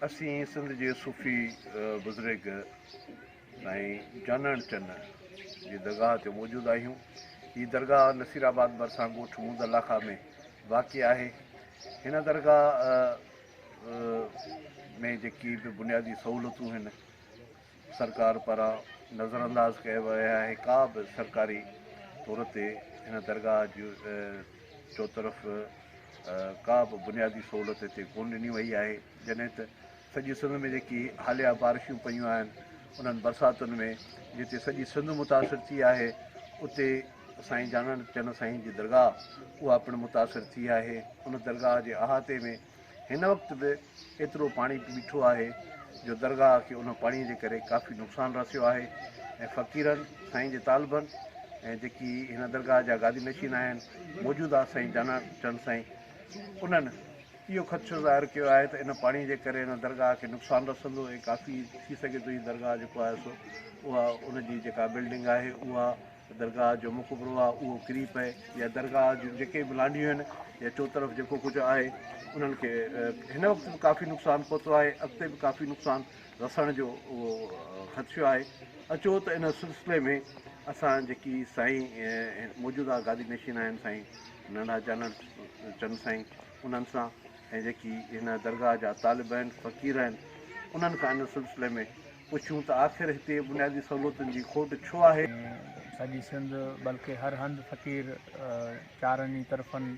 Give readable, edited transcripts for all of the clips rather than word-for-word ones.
असी सिंध के सूफ़ी बुज़ुर्ग साईं जानण चंद जी दरगाह ते मौजूद आहियूं। हीअ दरगाह नसीराबाद भरिसां ॻोठ मूद इलाइक़ा में वाक़ई आहे। हिन दरगाह में जेकी बि बुनियादी सहूलियतूं आहिनि सरकार पारां नज़रअंदाज़ कया विया आहे। का बि सरकारी तौर ते हिन दरगाह जो चौतरफ़ का बि बुनियादी सहूलियत हिते कोन ॾिनी वई आहे। जॾहिं त सॼी सिंध में जेकी हालिया बारिशूं पयूं आहिनि उन्हनि बरसातुनि में जिते सॼी सिंध मुतासिर थी आहे उते साईं जानण चंद साईं जी दरगाह उहा पिणु मुतासिर थी आहे। उन दरगाह जे अहाते में हिन वक़्तु बि एतिरो पाणी बीठो आहे जो दरगाह खे उन पाणीअ जे करे काफ़ी नुक़सानु रसियो आहे। ऐं फ़क़ीरनि साईं जे तालिबनि ऐं जेकी हिन दरगाह जा गादी नशीन आहिनि मौजूदा साईं जानण चंद साईं उन्हनि इहो ख़दशो ज़ाहिर कयो आहे त इन पाणी जे करे हिन दरगाह खे नुक़सानु रसंदो ऐं काफ़ी थी सघे थो हीअ दरगाह जेको आहे सो उहा उनजी जेका बिल्डिंग आहे उहा दरगाह जो मुक़बरो आहे उहो किरी पए या दरगाह जूं जेके बि लांडियूं आहिनि या चौतरफ़ जेको कुझु आहे उन्हनि खे हिन वक़्तु बि काफ़ी नुक़सानु पहुतो आहे। अॻिते बि काफ़ी नुक़सानु रसण जो उहो ख़दशो आहे। अचो त इन सिलसिले में असां जेकी साईं मौजूदा गादी नशीन आहिनि साईं नंढा जानण चंद साईं उन्हनि सां ऐं जेकी हिन दरगाह जा तालिब आहिनि फ़क़ीर आहिनि उन्हनि खां इन सिलसिले में पुछूं त आख़िर हिते बुनियादी सहूलियतुनि जी खोट छो आहे। सॼी सिंध बल्कि हर हंधि फ़क़ीर चारनि तरफ़नि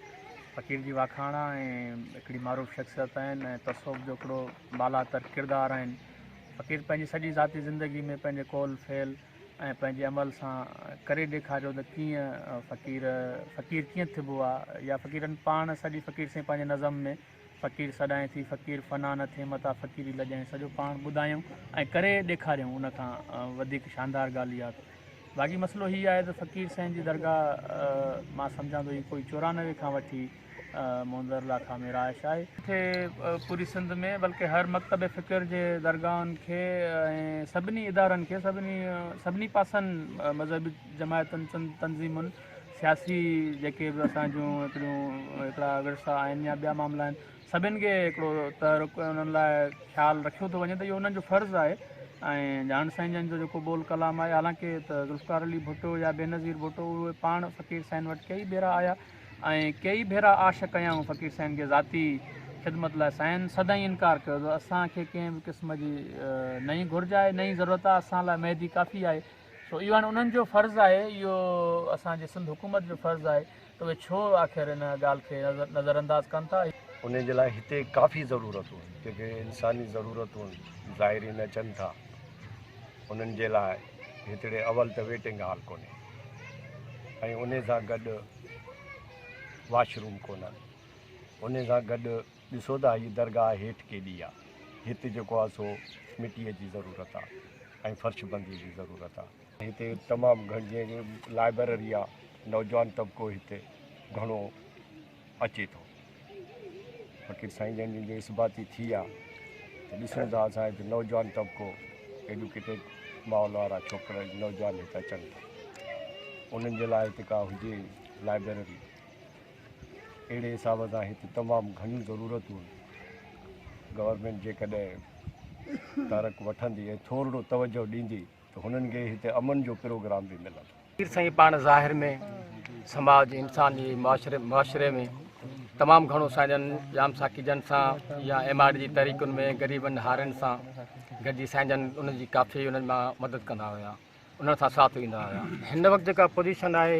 फ़क़ीर जी वाखाणा ऐं हिकिड़ी मारूफ़ शख़्सियत आहिनि ऐं तसव्वुफ़ जो हिकिड़ो बालातर किरदारु आहिनि। फ़क़ीर पंहिंजी सॼी ज़ाती ज़िंदगी में पंहिंजे कौल फेल ऐं पंहिंजे अमल सां करे ॾेखारियो त कीअं फ़क़ीर कीअं थिबो आहे या फ़क़ीरनि पाण सॼी फ़क़ीर साईं पंहिंजे नज़म में फ़क़ीर सदाईं थी फ़क़ीर फ़ना न थिए मता फ़क़ीरी लॼाएं सॼो पाण ॿुधायूं ऐं करे ॾेखारियूं। उन खां वधीक शानदार ॻाल्हि इहा बाक़ी मसइलो हीअ आहे त फ़क़ीर साईं जी दरगाह मां सम्झां थो हीअ कोई 94 खां वठी मोहम्मद इलाइक़ा में राइश आहे। हिते पूरी सिंध में बल्कि हर मकतब फ़िक्र जे दरगाहनि खे ऐं सभिनी इदारनि खे सभिनी पासनि मज़हबी जमायतुनि तंज़ीमुनि सियासी जेके बि असांजूं हिकिड़ा विरसा आहिनि या ॿिया मामला आहिनि सभिनि खे हिकिड़ो तहरुक उन्हनि लाइ ख़्यालु रखियो थो वञे त इहो उन्हनि जो फ़र्ज़ु आहे। ऐं जान साईं जन जो जेको बोल कलाम आहे हालांकि त ज़ुल्फ़िकार अली भुट्टो या बेनज़ीर भुट्टो उहे पाण फ़क़ीर साईं वटि कई भेरा आया ऐं कई भेरा आश कयाऊं फ़क़ीर साईं खे ज़ाती ख़िदमत लाइ। साईं सदाईं इनकार कयो त असांखे कंहिं बि क़िस्म जी नई घुरिज आहे नई ज़रूरत आहे असां लाइ मेहदी काफ़ी आहे। सो इहो हाणे उन्हनि जो फ़र्ज़ु आहे इहो असांजे सिंध हुकूमत जो फ़र्ज़ु आहे त उहे छो आख़िर हिन ॻाल्हि खे नज़रअंदाज़ कनि था। उन जे लाइ हिते काफ़ी ज़रूरतूं आहिनि जेके इंसानी ज़रूरतूं ज़ाहिरीन अचनि था उन्हनि जे लाइ हिकिड़े अवल त वेटिंग हॉल कोन्हे ऐं उन सां गॾु वॉशरूम कोन्हनि। उन सां गॾु ॾिसो था हीअ दरगाह हेठि केॾी आहे हिते जेको आहे सो मिटीअ जी ज़रूरत आहे ऐं फ़र्शबंदी जी ज़रूरत आहे। हिते तमामु घणी जीअं लाइब्रेरी आहे नौजवान तबिको हिते घणो अचे थो। फ़क़ीर साईं जन जी इसबाती थी आहे त ॾिसूं था असां हिते नौजवान तबिको एडुकेटेड माहौल वारा छोकिरा नौजवान हिते अचनि था उन्हनि जे लाइ हिते का हुजे लाइब्रेरी अहिड़े हिसाब सां हिते तमामु घणियूं ज़रूरतूं आहिनि। गवर्नमेंट जेकॾहिं तरक़ वठंदी ऐं थोरो तवजो ॾींदी त हुननि खे हिते अमन जो प्रोग्राम बि मिलंदो। फ़क़ीर साईं पाण ज़ाहिर में समाज इंसानी मुआशरे में तमामु घणो साईं जाम साकीजन सां या MRD जी तहरीकुनि में ग़रीबनि हारनि सां गॾिजी साईं जन उनजी काफ़ी उन्हनि मां मदद कंदा हुआ उन्हनि सां साथ ॾींदा हुआ। हिन वक़्तु जेका पोजीशन आहे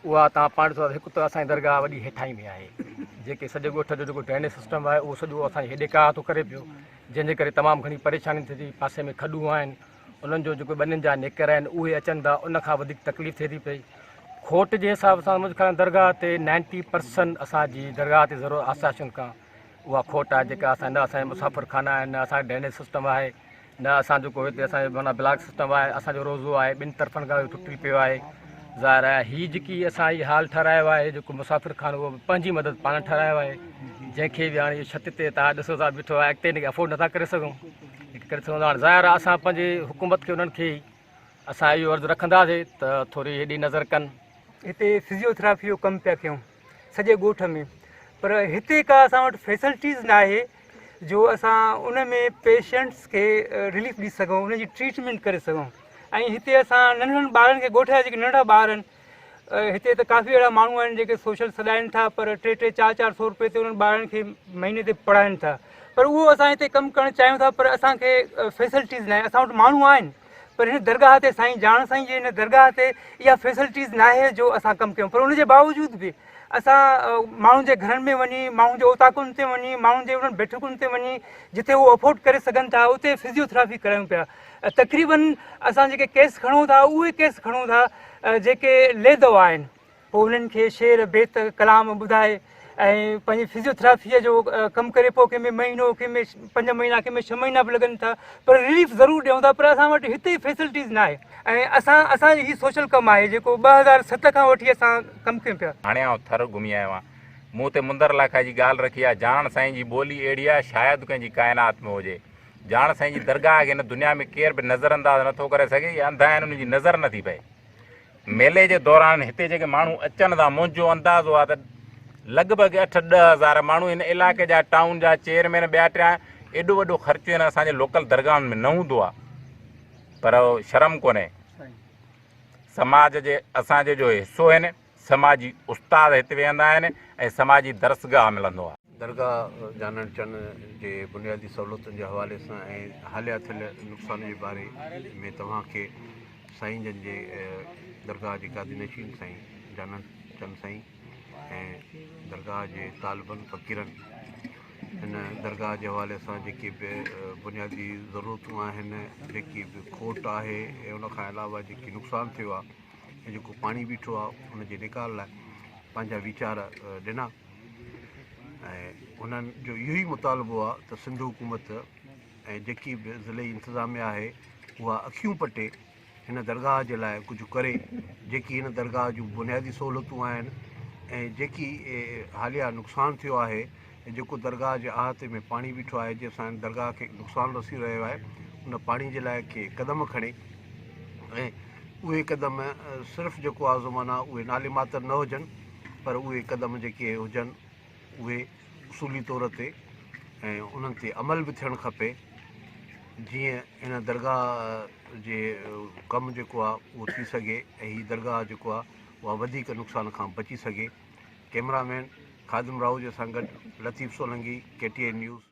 उहा तव्हां पाण ॾिसो हिकु त असांजी दरगाह वॾी हेठाई में आहे जेके सॼे ॻोठ जो जेको ड्रेनेज सिस्टम आहे उहो सॼो असांजे हेॾे का थो करे पियो जंहिंजे करे तमामु घणी परेशानी थिए थी। पासे में खॾूं आहिनि उन्हनि जो जेको ॿनियुनि जा नेकर आहिनि उहे अचनि था उन खां वधीक तकलीफ़ थिए थी पई। खोट जे हिसाब सां मुंहिंजे ख़्याल दरगाह ते 90% असांजी दरगाह ते ज़रूरु आसाशुनि खां उहा खोट आहे जेका असां न असांजा मुसाफ़िर खाना आहिनि न असांजो ड्रेनेज सिस्टम आहे न असांजो को हिते असांजो माना ब्लॉक सिस्टम आहे असांजो रोज़ो आहे ॿिनि तरफ़नि खां टुटी पियो आहे। ज़ाहिर आहे हीअ जेकी असां हीअ हाल ठारायो आहे जेको मुसाफ़िर खानो उहो पंहिंजी मदद पाण ठारायो आहे जंहिंखे बि हाणे इहो छित ते तव्हां ॾिसो था बीठो आहे अॻिते हिनखे अफोर्ड नथा करे सघूं करे सघूं हाणे ज़ाहिर आहे असां पंहिंजे हुकूमत खे उन्हनि खे असां इहो अर्ज़ु रखंदासीं त थोरी हेॾी नज़र कनि। हिते फिज़ियोथेरेपी जो कमु पिया कयूं सॼे ॻोठ में पर हिते का असां वटि फैसिलिटीज़ न आहे जो असां उन में पेशेंट्स खे रिलीफ ॾेई सघूं, उन जी ट्रीटमेंट करे सघूं। ऐं हिते असां नंढनि ॿारनि खे ॻोठिया जेके नंढा ॿार आहिनि, हिते त काफ़ी अहिड़ा माण्हू आहिनि जेके सोशल सॾाइनि था, पर 3-3, 4-400 रुपए ते उन्हनि ॿारनि खे महीने ते पढ़ाइनि था। पर उहो असां हिते कमु करणु चाहियूं था, पर असांखे फैसिलिटीज़ न आहे। असां वटि माण्हू आहिनि, पर हिन दरगाह ते साईं जाण साईं जे हिन दरगाह ते इहा फैसिलिटीज़ न आहे जो असां कमु कयूं। पर उनजे बावजूद बि असां माण्हुनि जे घरनि में वञी, माण्हुनि जे ओताकुनि ते वञी, माण्हुनि जे उन्हनि बैठकुनि ते वञी जिते उहो अफोर्ड करे सघनि था, उते फिज़ियोथेरेपी करायूं पिया। तक़रीबन असां जेके केस खणूं था, उहे केस खणूं था जेके लेदवा आहिनि। पोइ उन्हनि खे शेर बेत कलाम ॿुधाए ऐं पंहिंजी फिज़ियोथेरेपीअ जो कमु करे, पोइ कंहिंमें महीनो, कंहिंमें 5 महीना, कंहिंमें 6 महीना बि लॻनि था, पर रिलीफ ज़रूरु ॾियूं था। पर असां वटि हिते फैसिलिटीज़ न आहे। ऐं असांजी ही सोशल कमु आहे जेको 2007 खां वठी असां कमु कयूं पिया। हाणे आउं थर घुमी आयो आहियां। मूं ते मुंदर लाखा जी ॻाल्हि रखी आहे। जाण साईं जी ॿोली अहिड़ी आहे शायदि कंहिंजी काइनात में हुजे। जाण साईं जी दरगाह खे हिन दुनिया में केर बि नज़रअंदाज़ नथो करे सघे, या अंधा आहिनि उनजी नज़र नथी पए। मेले जे दौरान हिते जेके माण्हू अचनि था, मुंहिंजो अंदाज़ो आहे त लॻभॻि 8-10 हज़ार माण्हू हिन इलाइक़े जा, टाउन जा चेयरमैन ॿिया टिया, एॾो वॾो ख़र्चो हिन असांजे लोकल दरगाहनि में न हूंदो आहे। पर शर्म कोन्हे, समाज जे असांजे जो हिसो आहिनि, समाजी उस्ताद हिते वेहंदा आहिनि ऐं समाजी दरसगाह मिलंदो आहे। दरगाह जानण चंद जे बुनियादी सहूलियतुनि जे हवाले सां ऐं हालिया थियल नुक़सान जे बारे में तव्हांखे साईं जन जे दरगाह जे कादिनशीन साईं जानण चंद साईं ऐं दरगाह जे तालिबनि फ़क़ीरनि हिन दरगाह जे हवाले सां जेके बि बुनियादी ज़रूरतूं आहिनि, जेकी बि खोट आहे ऐं उनखां अलावा जेकी नुक़सानु थियो आहे ऐं जेको पाणी बीठो आहे, उनजे निकाल लाइ पंहिंजा वीचार ॾिना। ऐं उन्हनि जो इहो ई मुतालबो आहे त सिंध हुकूमत ऐं जेकी बि ज़िले इंतिज़ामिया आहे उहा अखियूं पटे हिन दरगाह जे लाइ कुझु करे, जेकी हिन दरगाह जूं बुनियादी सहूलियतूं आहिनि ऐं जेकी हालिया नुक़सानु थियो आहे ऐं जेको दरगाह जे अहाते में पाणी बीठो आहे, जंहिंसां हिन दरगाह खे नुक़सानु रसी रहियो आहे, उन पाणी जे लाइ के क़दम खणे ऐं उहे क़दम सिर्फ़ु जेको आहे ज़माना उहे नाले मातर न हुजनि, पर उहे क़दम जेके हुजनि उहे उसूली तौर ते ऐं उन्हनि ते अमल बि थियणु खपे, जीअं हिन दरगाह जे कमु जेको आहे उहो थी सघे ऐं हीअ दरगाह जेको आहे उहा वधीक नुक़सान खां बची सघे। कैमरामैन ख़ादिम राहू जे सां गॾु लतीफ़ सोलंगी, KTN न्यूज़।